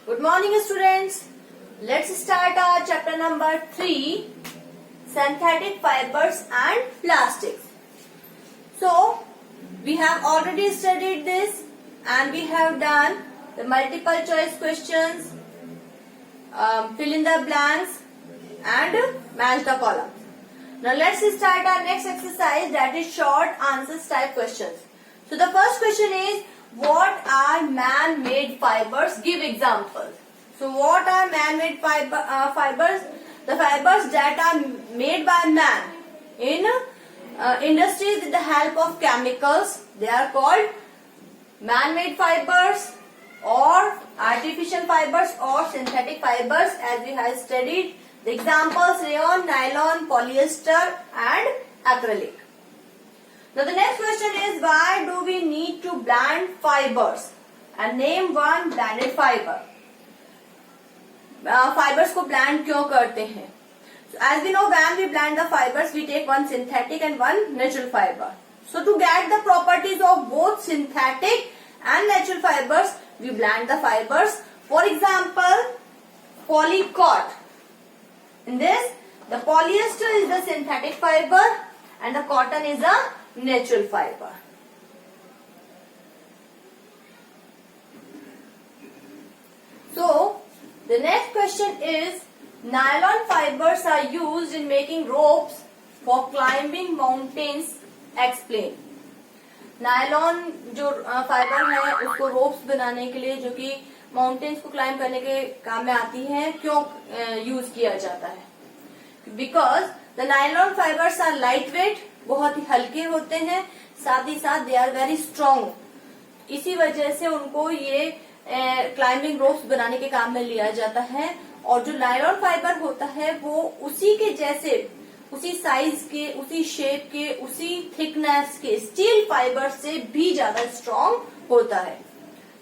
Good morning, students. Let's start our chapter number 3, synthetic fibers and plastics. So, we have already studied this and we have done the multiple choice questions, fill in the blanks and match the columns. Now, let's start our next exercise, that is short answers type questions. So, the first question is, what are man-made fibers? Give examples. So, what are man-made fibers? The fibers that are made by man in industries with the help of chemicals. They are called man-made fibers or artificial fibers or synthetic fibers, as we have studied. The examples: rayon, nylon, polyester and acrylic. Now the next question is, why do we need to blend fibers? And name one blended fiber. Fibers को blend क्यों करते हैं? So as we know, when we blend the fibers, we take one synthetic and one natural fiber. So to get the properties of both synthetic and natural fibers, we blend the fibers. For example, polycot. In this, the polyester is the synthetic fiber and the cotton is a natural fiber. So, the next question is, nylon fibers are used in making ropes for climbing mountains. Explain. Nylon जो fibre है उसको ropes बनाने के लिए, जो कि mountains को climb करने के काम में आती है, क्यों यूज किया जाता है? Because the nylon fibres are light weight, बहुत ही हल्के होते हैं, साथ ही साथ दे आर वेरी स्ट्रॉन्ग। इसी वजह से उनको ये क्लाइंबिंग रोप्स बनाने के काम में लिया जाता है। और जो नायलॉन फाइबर होता है वो उसी के जैसे, उसी साइज के, उसी शेप के, उसी थिकनेस के स्टील फाइबर से भी ज्यादा स्ट्रॉन्ग होता है।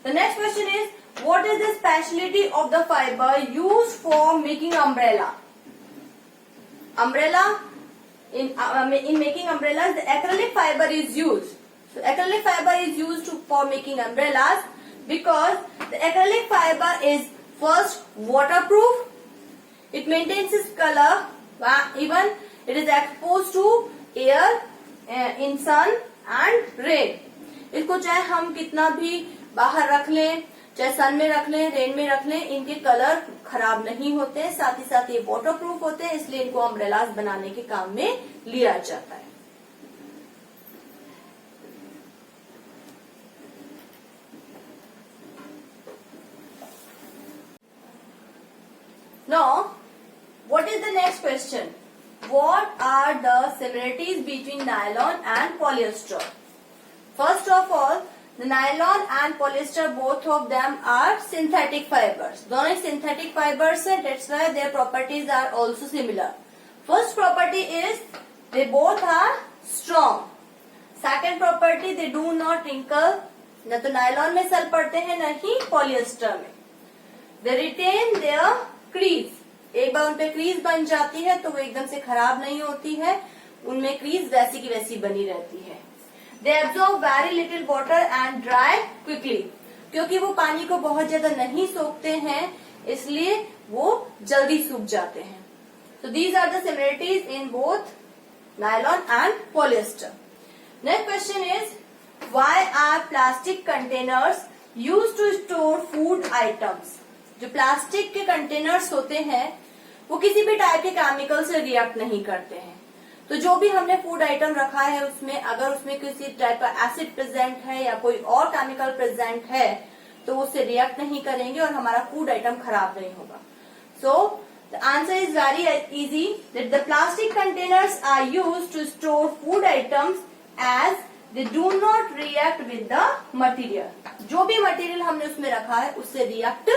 The next question is, what is the speciality of the fibre used for making umbrella? Umbrella, in making umbrellas, the acrylic fiber is used. So acrylic fiber is used for making umbrellas because the acrylic fiber is first waterproof. It maintains its color even it is exposed to air, in sun and rain. इसको चाहे हम कितना भी बाहर रख लें, चाहे सन में रख लें, रेन में रख लें, इनके कलर खराब नहीं होते। साथ ही साथ ये वाटरप्रूफ होते हैं, इसलिए इनको अम्ब्रेलास बनाने के काम में लिया जाता है। Now, what is the next question? What are the similarities between nylon and polyester? First of all, the nylon and polyester, both of them are synthetic fibers. दोनों synthetic fibers हैं, that's why their properties are also similar. First property is they both are strong. Second property, they do not wrinkle. न तो nylon में सल पड़ते हैं, न ही polyester में. They retain their crease. एक बार उनपे क्रीज बन जाती है तो वो एकदम से खराब नहीं होती है, उनमें क्रीज वैसी की वैसी बनी रहती है। They absorb very little water and dry quickly. क्योंकि वो पानी को बहुत ज्यादा नहीं सोखते हैं, इसलिए वो जल्दी सूख जाते हैं। So these are the similarities in both nylon and polyester. Next question is, why are plastic containers used to store food items? जो प्लास्टिक के कंटेनर्स होते हैं वो किसी भी टाइप के केमिकल से रिएक्ट नहीं करते हैं। तो जो भी हमने फूड आइटम रखा है उसमें अगर उसमें किसी टाइप का एसिड प्रेजेंट है या कोई और केमिकल प्रेजेंट है तो उससे रिएक्ट नहीं करेंगे और हमारा फूड आइटम खराब नहीं होगा। So the answer is very easy, that the plastic containers are used to store food items as they do not react with the material. जो भी मटेरियल हमने उसमें रखा है उससे रिएक्ट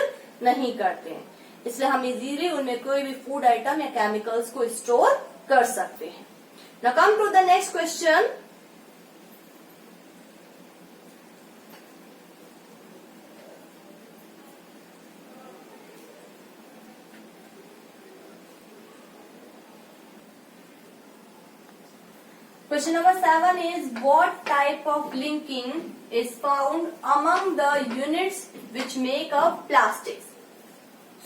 नहीं करते हैं, इसलिए हम इजीली उनमें कोई भी फूड आइटम या केमिकल्स को स्टोर कर सकते हैं। Now come to the next question. Question number 7 is, what type of linking is found among the units which make up plastics?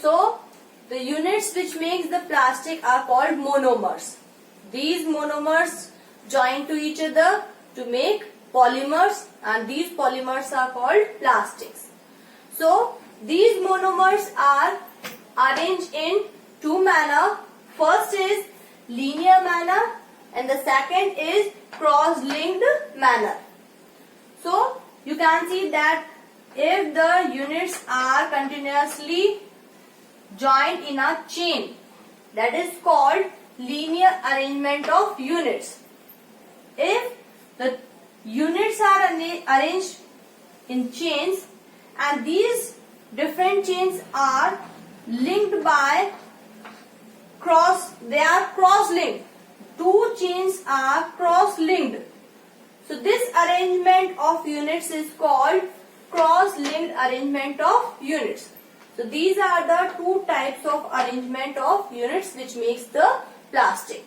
So the units which makes the plastic are called monomers. These monomers join to each other to make polymers, and these polymers are called plastics. So these monomers are arranged in two manner. First is linear manner and the second is cross-linked manner. So you can see that if the units are continuously joined in a chain, that is called linear arrangement of units. If the units are arranged in chains and these different chains are linked by they are cross-linked. Two chains are cross-linked. So this arrangement of units is called cross-linked arrangement of units. So these are the two types of arrangement of units which makes the plastic.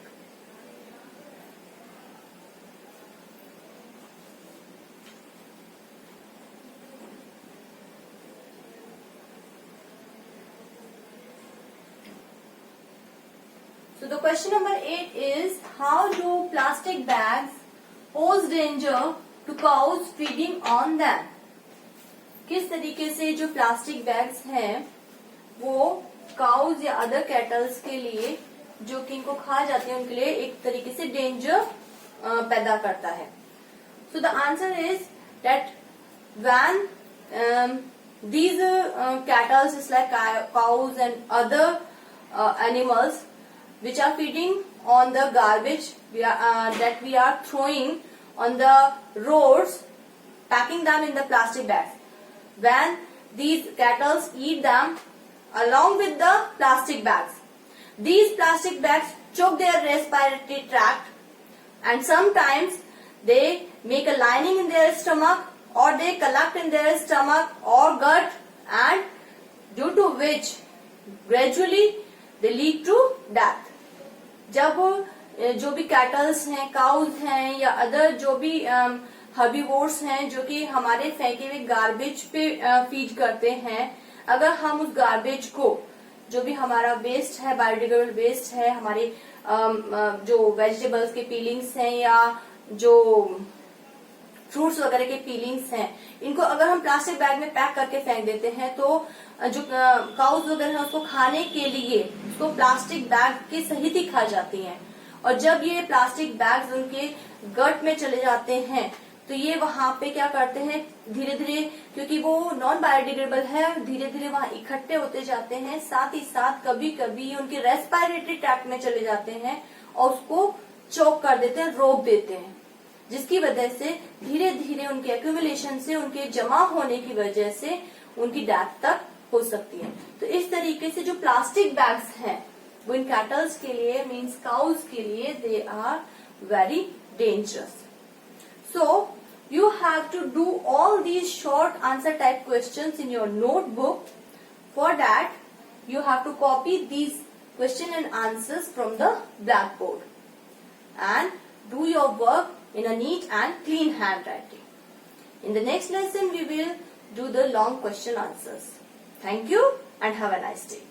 So the question number 8 is, how do plastic bags pose danger to cows feeding on them? किस तरीके से जो plastic bags हैं वो cause या other kettles के लिए जो कि इनको खा जाते हैं उनके लिए एक तरीके से डेंजर पैदा करता है. सो the answer is that when these cattles is like cows and other animals which are feeding on the garbage that we are throwing on the roads, packing them in the plastic bags. When these cattle eat them along with the plastic bags, these plastic bags choke their respiratory tract and sometimes they make a lining in their stomach or they collect in their stomach or gut, and due to which gradually they lead to death. जब जो भी kettles हैं, cause हैं या other जो भी herbivores हैं जो कि हमारे फेंके हुए गार्बेज पे फीड करते हैं, अगर हम उस गार्बेज को जो भी हमारा वेस्ट है, बायोडिग्रेडेबल वेस्ट है, हमारे जो वेजिटेबल्स के पीलिंग्स हैं या जो फ्रूट्स वगैरह के पीलिंग्स हैं, इनको अगर हम प्लास्टिक बैग में पैक करके फेंक देते हैं तो जो काउज वगैरह है उसको खाने के लिए उसको प्लास्टिक बैग के सहित ही खा जाती हैं. और जब ये प्लास्टिक बैग्स उनके गट में चले जाते हैं तो ये वहां पे क्या करते हैं, धीरे धीरे, क्योंकि वो नॉन बायोडिग्रेडेबल है, धीरे धीरे वहां इकट्ठे होते जाते हैं. साथ ही साथ कभी कभी उनके रेस्पिरेटरी ट्रैक्ट में चले जाते हैं और उसको चोक कर देते हैं, रोक देते हैं, जिसकी वजह से धीरे धीरे उनके एक्यूमुलेशन से, उनके जमा होने की वजह से उनकी डेथ तक हो सकती है. तो इस तरीके से जो प्लास्टिक बैग्स हैं वो इन कैटल्स के लिए, मीन्स काउज के लिए, they are very dangerous. So you have to do all these short answer type questions in your notebook. For that you have to copy these question and answers from the blackboard and do your work in a neat and clean handwriting. In the next lesson we will do the long question answers. Thank you and have a nice day.